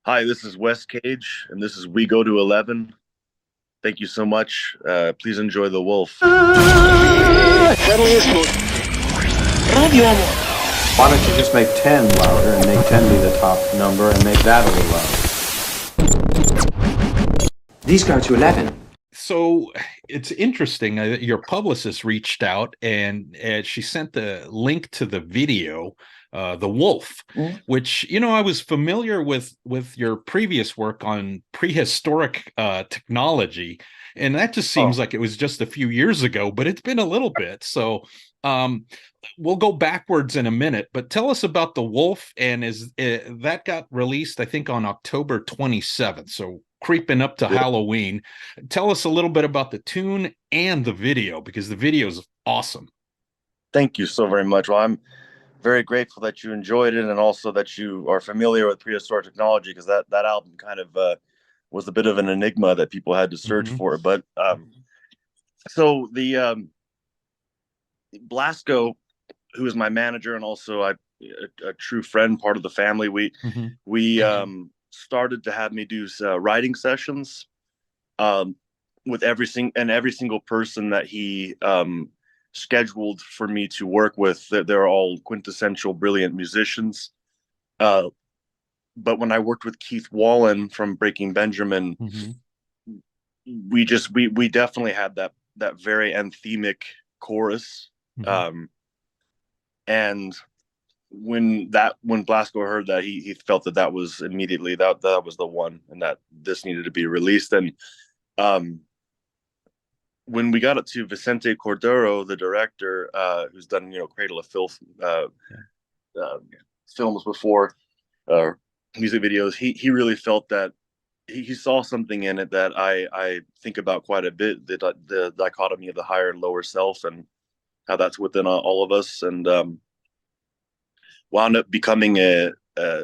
Hi, this is Wes Cage, and this is We Go to 11. Thank you so much. Please enjoy The Wolf. Friendliest Radio Amor. Why don't you just make 10 louder and make 10 be the top number and make that a little louder? These go to 11. So it's interesting. Your publicist reached out and she sent the link to the video, The Wolf, which, I was familiar with your previous work on prehistoric technology. And that just seems like it was just a few years ago, but it's been a little bit. So we'll go backwards in a minute, but tell us about The Wolf. And that got released, I think, on October 27th. So creeping up to Halloween. Tell us a little bit about the tune and the video, because the video is awesome. Thank you so very much. Well, I'm very grateful that you enjoyed it, and also that you are familiar with prehistoric technology, because that album kind of was a bit of an enigma that people had to search for. But so the Blasco, who is my manager and also a true friend, part of the family, we started to have me do writing sessions with every single person that he scheduled for me to work with. They're all quintessential brilliant musicians. But when I worked with Keith Wallen from Breaking Benjamin, we definitely had that very anthemic chorus. And when Blasco heard that, he felt that was immediately that was the one, and that this needed to be released. And when we got it to Vicente Cordero, the director, who's done Cradle of Filth films before, music videos, he really felt that he saw something in it that I think about quite a bit, the dichotomy of the higher and lower self, and how that's within all of us. And wound up becoming a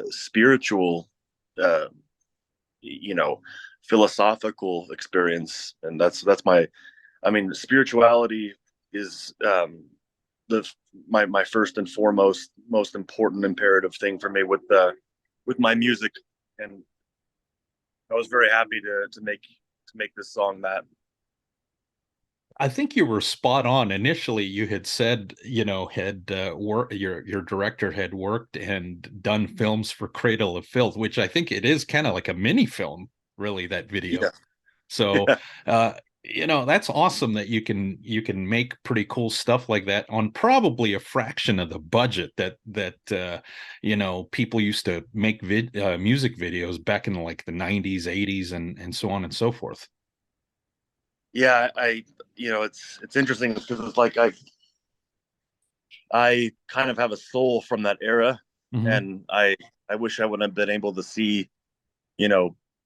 spiritual, philosophical experience. And that's spirituality is my first and foremost, most important imperative thing for me with my music. And I was very happy to make this song that. I think you were spot on. Initially, you had said, your director had worked and done films for Cradle of Filth, which I think it is kind of like a mini film, really, that video. Yeah. So, that's awesome that you can make pretty cool stuff like that on probably a fraction of the budget that people used to make music videos back in like the 90s, 80s, and so on and so forth. Yeah, it's interesting because it's like I kind of have a soul from that era, and I wish I would have been able to see,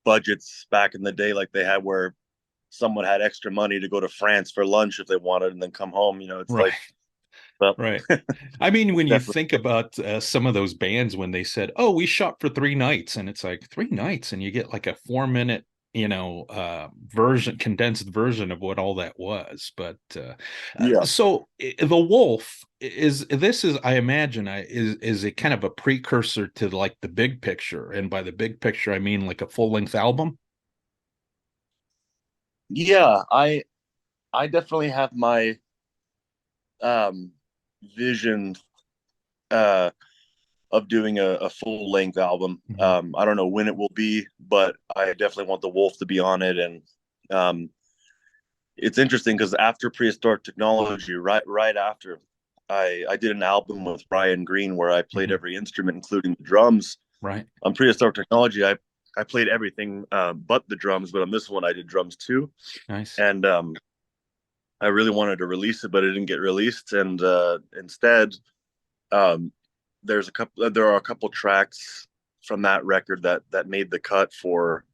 budgets back in the day like they had, where someone had extra money to go to France for lunch if they wanted, and then come home. It's right. Well, right. I mean, when you think about some of those bands, when they said, "Oh, we shot for 3 nights," and it's like 3 nights, and you get like a 4-minute condensed version of what all that was. But so The Wolf is I imagine is a kind of a precursor to like the big picture, and by the big picture I mean like a full-length album. Yeah, I definitely have my vision of doing a full length album. I don't know when it will be, but I definitely want the Wolf to be on it. And it's interesting because after Prehistoric Technology, right after, I did an album with Brian Green where I played every instrument, including the drums. Right. On Prehistoric Technology, I played everything but the drums, but on this one I did drums too. Nice. And I really wanted to release it, but it didn't get released. And instead, there are a couple tracks from that record that made the cut for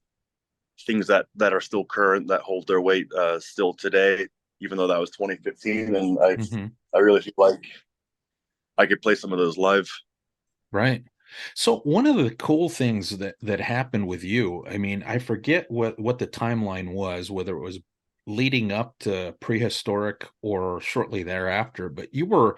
things that are still current, that hold their weight still today, even though that was 2015. And I really feel like I could play some of those live. Right. So one of the cool things that happened with you, I mean, I forget what the timeline was, whether it was leading up to Prehistoric or shortly thereafter, but you were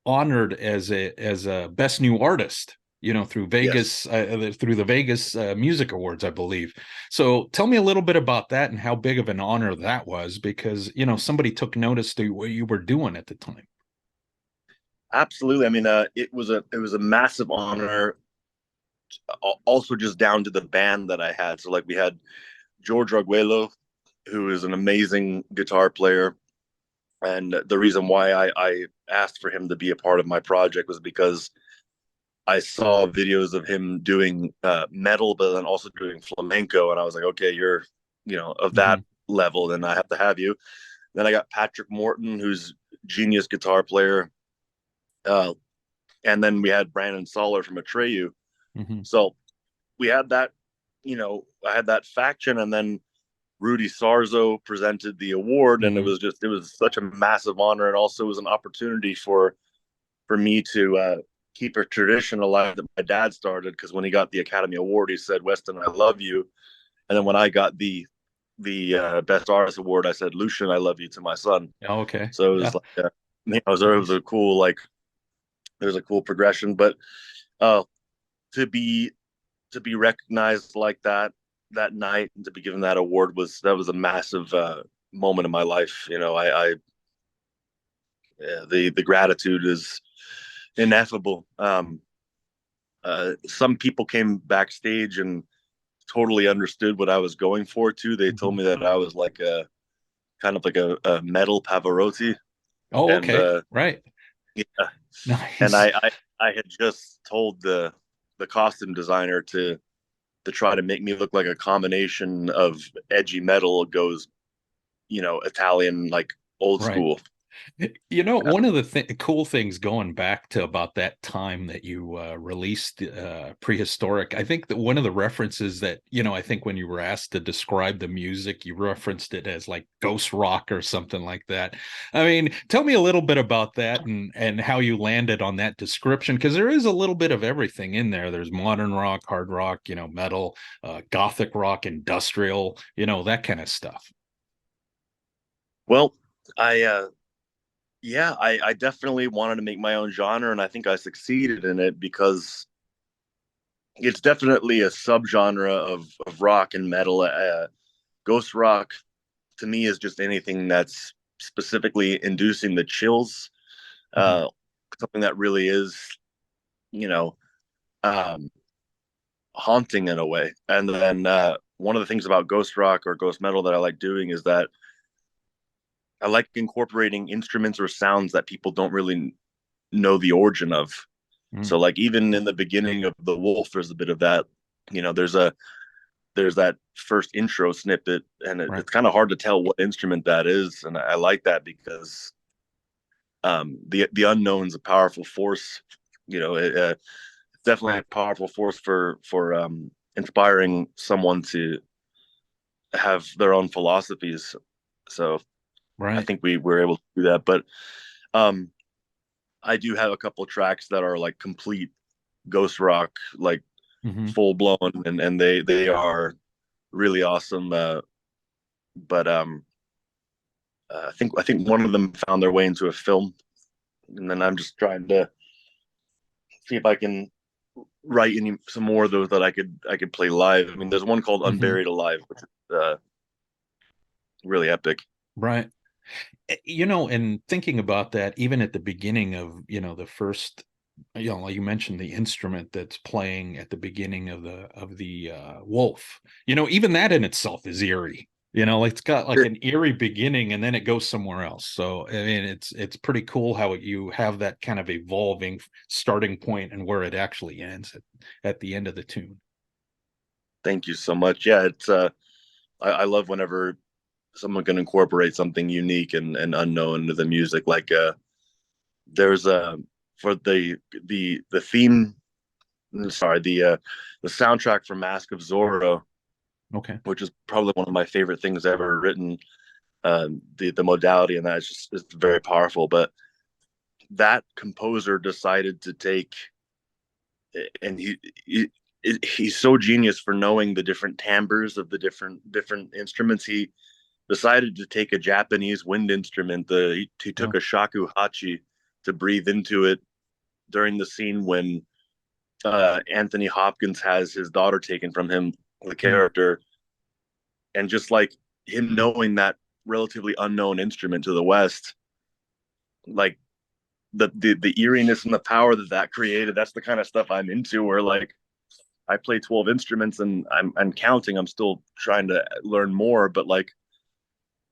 honored as a best new artist through Yes. Vegas, through the Vegas Music Awards, I believe. So tell me a little bit about that and how big of an honor that was, because somebody took notice to what you were doing at the time. Absolutely. I mean, it was a massive honor. Also, just down to the band that I had. So, like, we had George Arguello, who is an amazing guitar player. And the reason why I asked for him to be a part of my project was because I saw videos of him doing metal, but then also doing flamenco, and I was like, okay, you're, of Mm-hmm. that level, then I have to have you. Then I got Patrick Morton, who's genius guitar player, uh, and then we had Brandon Soller from Atreyu. Mm-hmm. So we had that, I had that faction, and then Rudy Sarzo presented the award, and Mm-hmm. it was such a massive honor, and also it was an opportunity for me to keep a tradition alive that my dad started. Because when he got the Academy Award, he said, "Weston, I love you." And then when I got the Best Artist Award, I said, "Lucian, I love you" to my son. Oh, okay. So it was Yeah. like, it was Nice. a cool, like, there's a cool progression. But uh, to be recognized like that night and to be given that award was a massive moment in my life. I yeah, the gratitude is ineffable. Some people came backstage and totally understood what I was going for too. They told Mm-hmm. me that I was like a kind of like a metal Pavarotti, Oh, and okay. Right. yeah, and Nice. I had just told the costume designer to try to make me look like a combination of edgy metal goes, Italian, like old Right. school. One of the cool things going back to about that time that you released Prehistoric, I think that one of the references that, I think when you were asked to describe the music, you referenced it as like ghost rock or something like that. I mean, tell me a little bit about that and how you landed on that description, because there is a little bit of everything in there. There's modern rock, hard rock, metal, gothic rock, industrial, that kind of stuff. Well, I yeah, I definitely wanted to make my own genre, and I think I succeeded in it because it's definitely a subgenre of rock and metal. Ghost rock to me is just anything that's specifically inducing the chills, Mhm. uh, something that really is, you know, um, haunting in a way. And then one of the things about ghost rock or ghost metal that I like doing is that I like incorporating instruments or sounds that people don't really know the origin of. Mm. So, like, even in the beginning of The Wolf, there's a bit of that. There's that first intro snippet, and Right. it's kind of hard to tell what instrument that is, and I like that because the unknown is a powerful force. It's definitely a powerful force for inspiring someone to have their own philosophies. So I Right. think we were able to do that. But um, I do have a couple of tracks that are like complete ghost rock, like Hmm. full blown, and they are really awesome. But I think one of them found their way into a film, and then I'm just trying to see if I can write some more of those that I could play live. I mean, there's one called Hmm. Unburied Alive, which is really epic. Right. And thinking about that, even at the beginning of, the first, like you mentioned, the instrument that's playing at the beginning of the wolf, even that in itself is eerie. Like it's got like an eerie beginning and then it goes somewhere else. So I mean, it's pretty cool how you have that kind of evolving starting point and where it actually ends at the end of the tune. Thank you so much. Yeah, it's I love whenever someone can incorporate something unique and unknown to the music. Like there's for the theme, sorry, the soundtrack for Mask of Zorro, Okay. which is probably one of my favorite things ever written. The modality and that is just it's very powerful. But that composer decided to take, and he's so genius for knowing the different timbres of the different instruments. He decided to take a Japanese wind instrument. He took Oh, a shakuhachi to breathe into it during the scene when Anthony Hopkins has his daughter taken from him, the Mm. character, and just like him knowing that relatively unknown instrument to the West, like the eeriness and the power that that created. That's the kind of stuff I'm into. Where like I play 12 instruments and I'm counting. I'm still trying to learn more, but like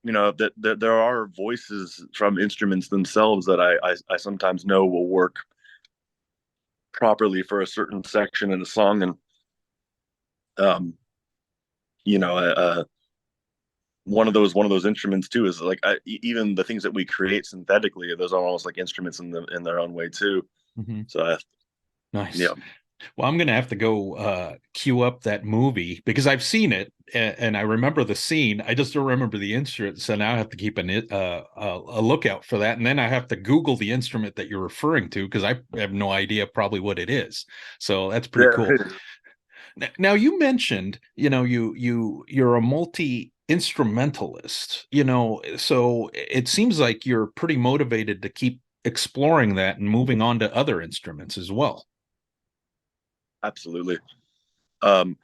that there are voices from instruments themselves that I sometimes know will work properly for a certain section in a song, and um you know one of those instruments too is like even the things that we create synthetically, those are almost like instruments in their own way too. Hmm. So Nice. yeah. Well, I'm going to have to go queue up that movie because I've seen it and I remember the scene. I just don't remember the instrument. So now I have to keep a lookout for that. And then I have to Google the instrument that you're referring to because I have no idea probably what it is. So that's pretty Yeah. cool. Now you mentioned, you're a multi instrumentalist, so it seems like you're pretty motivated to keep exploring that and moving on to other instruments as well. Absolutely. um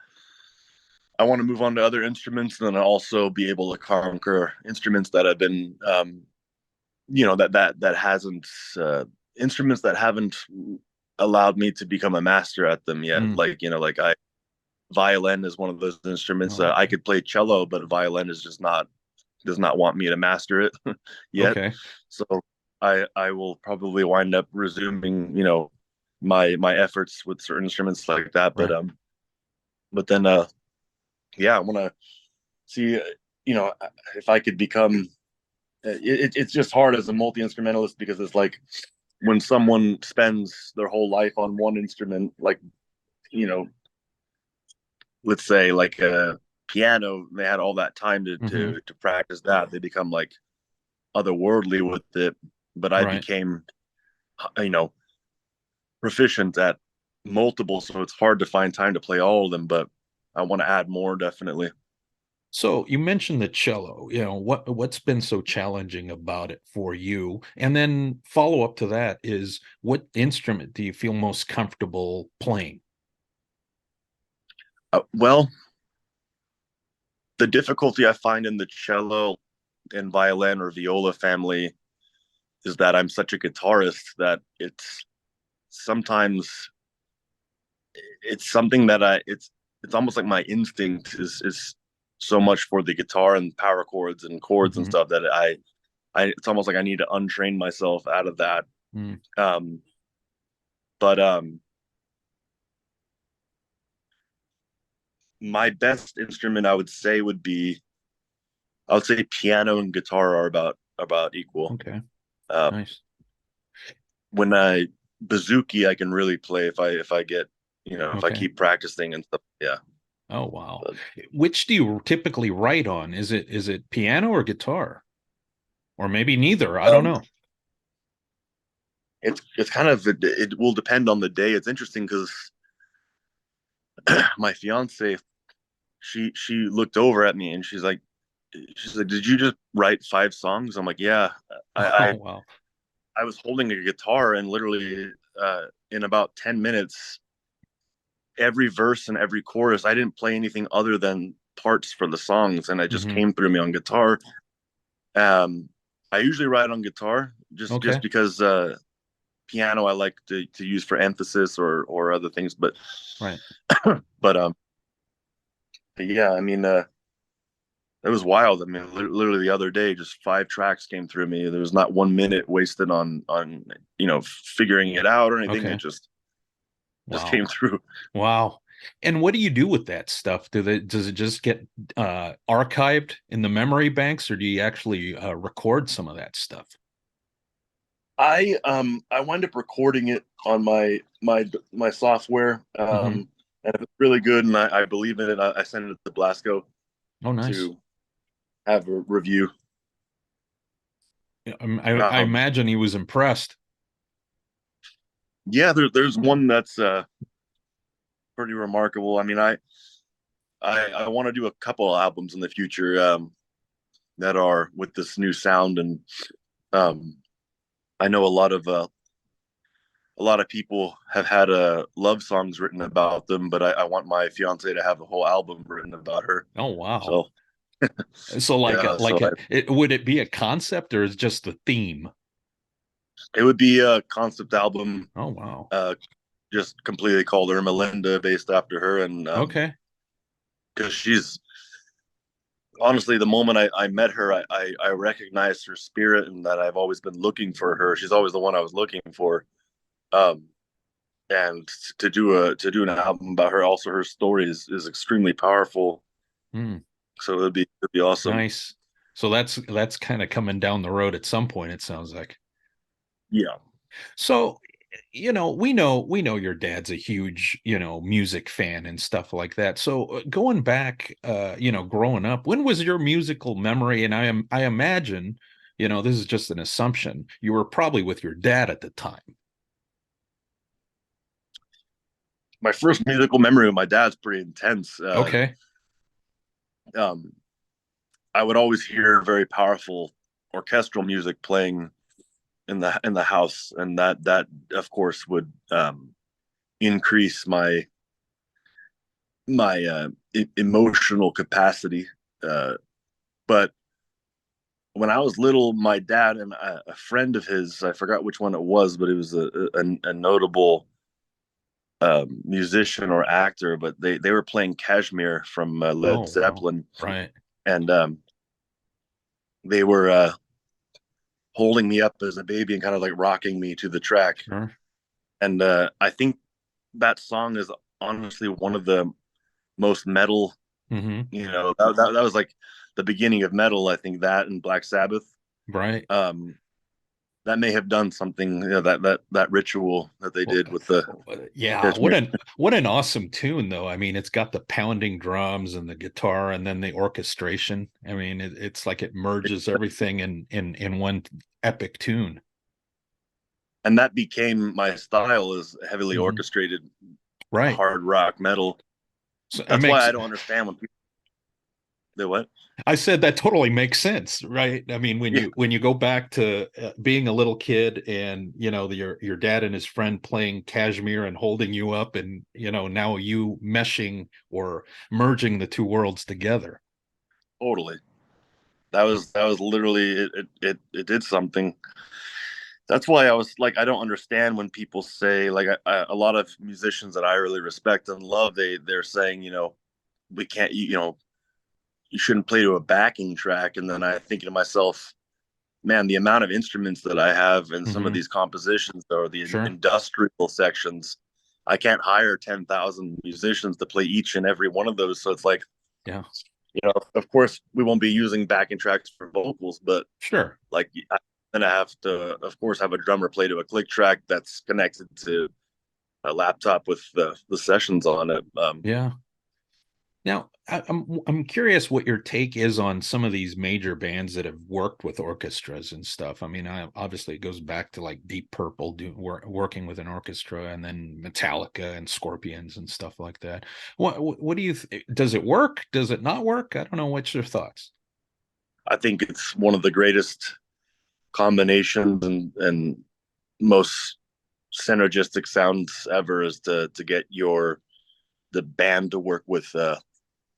I want to move on to other instruments and then also be able to conquer instruments that have been that hasn't instruments that haven't allowed me to become a master at them yet. Mm. Like like I violin is one of those instruments. Oh, I could play cello, but violin is just not does not want me to master it yet. okay. So I will probably wind up resuming my efforts with certain instruments like that. Right. But then yeah, I want to see if I could become. It's just hard as a multi instrumentalist because it's like when someone spends their whole life on one instrument, like you know let's say like a piano, they had all that time to Hmm. to practice that. They become like otherworldly with it. But I Right. became, you know, proficient at multiple, so it's hard to find time to play all of them. But I want to add more, definitely. So you mentioned the cello. What's been so challenging about it for you? And then follow up to that is what instrument do you feel most comfortable playing? Well, the difficulty I find in the cello and violin or viola family is that I'm such a guitarist that sometimes it's something that it's almost like my instinct is so much for the guitar and power chords and chords and Hmm. stuff that I it's almost like I need to untrain myself out of that. Mm. Um, but my best instrument I would say I would say piano and guitar are about equal. Okay. Uh, Nice. when I bouzouki I can really play if I get if I Okay. keep practicing and stuff. Yeah. Oh wow. But, Which do you typically write on? Is it piano or guitar? Or maybe neither. I don't um, know. it's kind of it will depend on the day. It's interesting because my fiance she looked over at me and she's like, did you just write 5 songs? I'm like, yeah. I Oh I, wow. I was holding a guitar and literally in about 10 minutes, every verse and every chorus, I didn't play anything other than parts for the songs, and it just Hmm. came through me on guitar. Um, I usually write on guitar just Okay. because piano I like to use for emphasis or other things, Right. but yeah, I mean, it was wild. I mean, literally the other day, just 5 tracks came through me. There was not 1 minute wasted on figuring it out or anything. It Okay. just Wow. came through. Wow. And what do you do with that stuff? Does it just get archived in the memory banks, or do you actually record some of that stuff? I wind up recording it on my software, Hmm. and if it's really good and I believe in it, I send it to Blasco Oh, nice. to have a review. Yeah, I Um, imagine he was impressed. yeah, there's one that's pretty remarkable. I mean, I want to do a couple albums in the future that are with this new sound, and um, I know a lot of a lot of people have had love songs written about them, but I want my fiance to have a whole album written about her. Oh wow. So So yeah, would it be a concept or is just the theme? it would be a concept album, Oh wow. uh, just completely called Irma Linda, based after her, and Okay. because she's honestly, the moment I met her, I recognized her spirit, and that I've always been looking for her. She's always the one I was looking for. Um, and to do an album about her, also her story is extremely powerful. Hmm. So it'd be awesome. Nice. So that's kind of coming down the road at some point, it sounds like. Yeah. So, we know your dad's a huge, music fan and stuff like that. So, going back, growing up, when was your musical memory? And I imagine, this is just an assumption. You were probably with your dad at the time. My first musical memory with my dad's pretty intense. Okay. Um, I would always hear very powerful orchestral music playing in the house, and that of course would increase my emotional capacity. But when I was little, my dad and a friend of his, I forgot which one it was, but it was a notable musician or actor, but they were playing Kashmir from Led Oh, wow. Zeppelin, Right. and they were holding me up as a baby and kind of like rocking me to the track. Sure. And I think that song is honestly one of the most metal. Hmm. That was like the beginning of metal. I think that and Black Sabbath. Right. Um, that may have done something. That ritual that they Well, did with the yeah, Kashmir. what an awesome tune though. I mean, it's got the pounding drums and the guitar and then the orchestration. I mean, it's like it merges everything in one epic tune. And that became my style, is heavily Hmm. orchestrated Right. hard rock metal. So it That's why makes I don't understand when people do what. I said that totally makes sense, right? I mean, Yeah, when you go back to being a little kid and your dad and his friend playing Kashmir and holding you up, and now you meshing or merging the two worlds together. totally. That was literally it did something. That's why I was like, I don't understand when people say, like, a lot of musicians that I really respect and love, they're saying, we can't, you shouldn't play to a backing track. And then I think to myself, man, the amount of instruments that I have in some of Hmm. these compositions, or the Sure. industrial sections, I can't hire 10,000 musicians to play each and every one of those. So it's like, Yeah. of course, we won't be using backing tracks for vocals, but Sure. like, then I have to, of course, have a drummer play to a click track that's connected to a laptop with the sessions on it. Yeah. Now, I'm curious what your take is on some of these major bands that have worked with orchestras and stuff. I mean, obviously it goes back to like Deep Purple working with an orchestra, and then Metallica and Scorpions and stuff like that. What do you does it work? Does it not work? I don't know. What's your thoughts? I think it's one of the greatest combinations and most synergistic sounds ever, is to get the band to work with a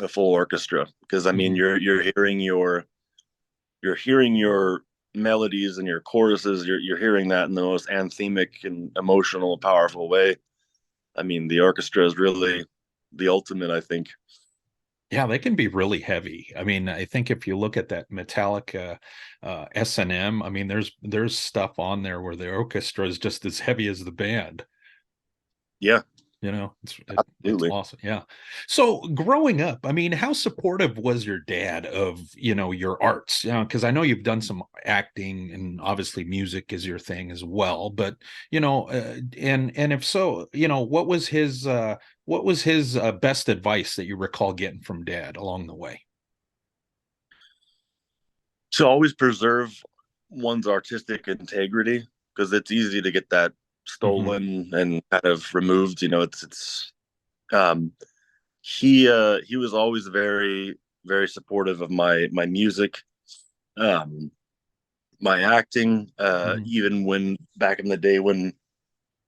full orchestra, because I mean Hmm. you're hearing your melodies and your choruses, you're hearing that in the most anthemic and emotional powerful way. I mean, the orchestra is really the ultimate, I think. Yeah, they can be really heavy. I mean, I think if you look at that Metallica S&M, I mean, there's stuff on there where the orchestra is just as heavy as the band. Yeah, It's absolutely. awesome. Yeah. So growing up, I mean, how supportive was your dad of, your arts? Because I know you've done some acting and obviously music is your thing as well. But, and if so, what was his best advice that you recall getting from dad along the way? To always preserve one's artistic integrity, because it's easy to get that Hmm. stolen and kind of removed. It's um he was always very, very supportive of my music, um my acting, Hmm. even when back in the day when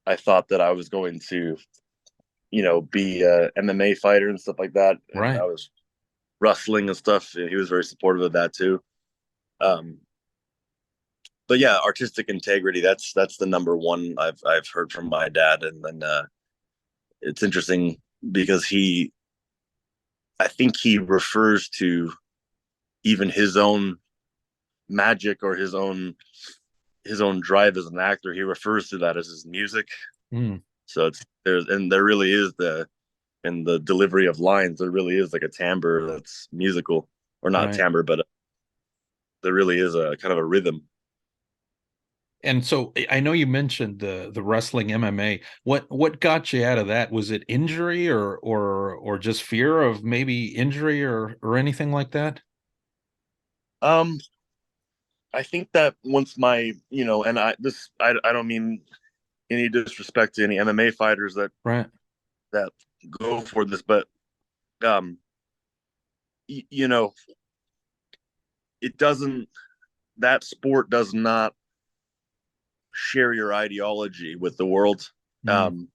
I thought that I was going to, be a MMA fighter and stuff like that, and I Right. was wrestling and stuff. He was very supportive of that too. Um, but yeah, artistic integrity, that's the number one I've heard from my dad. And then it's interesting because I think he refers to even his own magic or his own drive as an actor. He refers to that as his music. Mm, So there really is in the delivery of lines, there really is like a timbre that's musical, or not right. timbre, but there really is a kind of a rhythm. And so I know you mentioned the wrestling MMA. What got you out of that? Was it injury or just fear of maybe injury or anything like that? Um, I think that once and I don't mean any disrespect to any MMA fighters Right. that go for this, but um, y- you know, it doesn't. That sport does not share your ideology with the world. Mm, Um,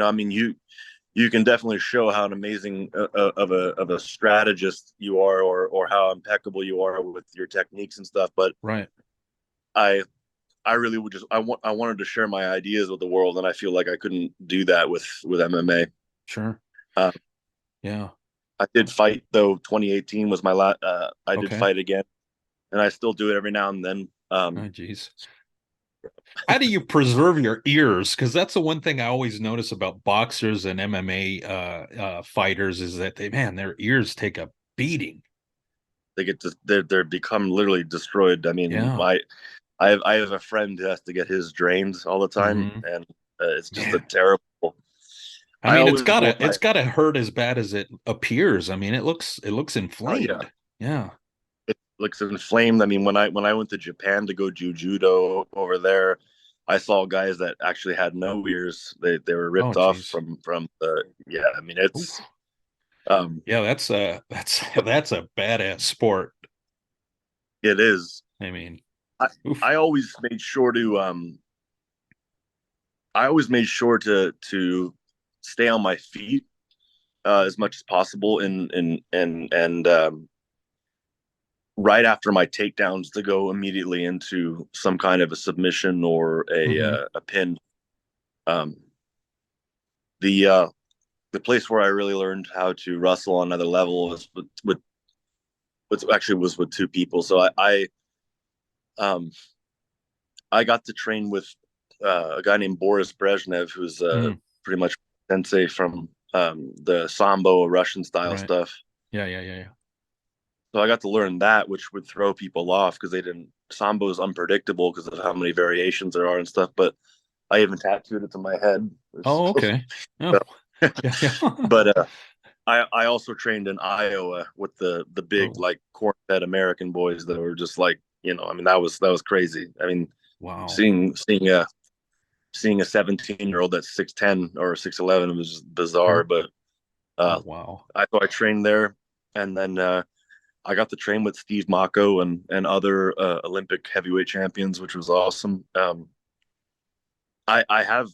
I mean, you can definitely show how an amazing of a strategist you are, or how impeccable you are with your techniques and stuff. But right. I I really would I wanted to share my ideas with the world, and I feel like I couldn't do that with MMA. Sure. Uh, Yeah. I did fight though. 2018 was my last. I did Okay. fight again, and I still do it every now and then. Oh, geez. How do you preserve your ears? Because that's the one thing I always notice about boxers and MMA fighters is that their ears take a beating. They get to they're become literally destroyed. I mean, Yeah. I have a friend who has to get his drained all the time, Hmm. and it's just a Man. terrible. I I mean, always wore it's my. gotta hurt as bad as it appears. I mean, it looks Oh yeah, inflamed. Yeah. it looks inflamed. I mean, when I went to Japan to go judo over there, I saw guys that actually had no ears. They were Oh, ripped off geez. from the. Yeah, I mean Oof. um Yeah, that's a badass sport. it is. I mean, I oof. I always made sure to I always made sure to stay on my feet as much as possible, and right after my takedowns to go immediately into some kind of a submission or Hmm. a pin. Um, the uh, the place where I really learned how to wrestle on another level was with actually was with two people. So um, I got to train with a guy named Boris Brezhnev, who's Mm, pretty much sensei from the sambo Russian style right. stuff. Yeah, yeah, yeah, yeah. So I got to learn that, which would throw people off because they didn't. Sambo is unpredictable because of how many variations there are and stuff. But I even tattooed it to my head. Oh, okay. Oh, yeah, yeah. But I also trained in Iowa with the big Oh, like corn-fed American boys that were just like, I mean, that was crazy. I mean, wow. seeing a 17-year-old that's 6'10" or 6'11" was just bizarre. Sure. But Oh, wow. I trained there, and then I got to train with Steve Mako and other Olympic heavyweight champions, which was awesome. I have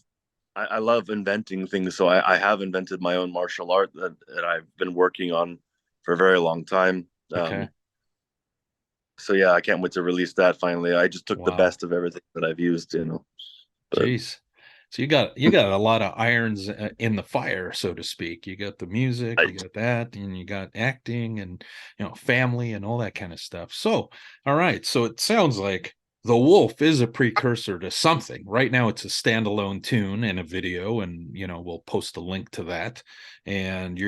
I love inventing things, so I have invented my own martial art that I've been working on for a very long time. Okay. So yeah, I can't wait to release that finally. I just took the Wow. best of everything that I've used. But Jeez. So you got a lot of irons in the fire, so to speak. You got the music, I you got that, and you got acting and family and all that kind of stuff. So, all right. So it sounds like The Wolf is a precursor to something. Right now it's a standalone tune and a video, and we'll post a link to that. And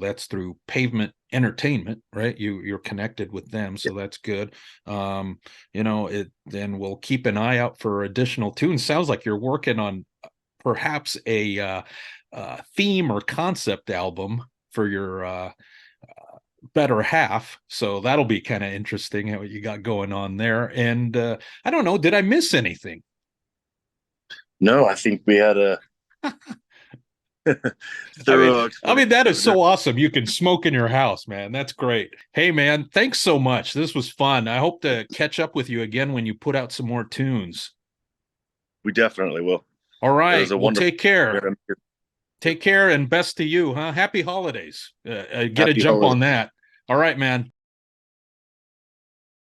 that's through Pavement Entertainment, right? You're connected with them, so that's good. It then we'll keep an eye out for additional tunes. Sounds like you're working on perhaps a theme or concept album for your better half. So that'll be kind of interesting what you got going on there. And I don't know, did I miss anything? no, I think we had a I mean, thorough I mean explanation that of is it. so awesome. You can smoke in your house, man. That's great. Hey, man, thanks so much. This was fun. I hope to catch up with you again when you put out some more tunes. We definitely will. All It right. was a Well, wonderful. take care. Take care and best to you, huh? Happy holidays. Get a Happy jump holidays. on that. All right, man.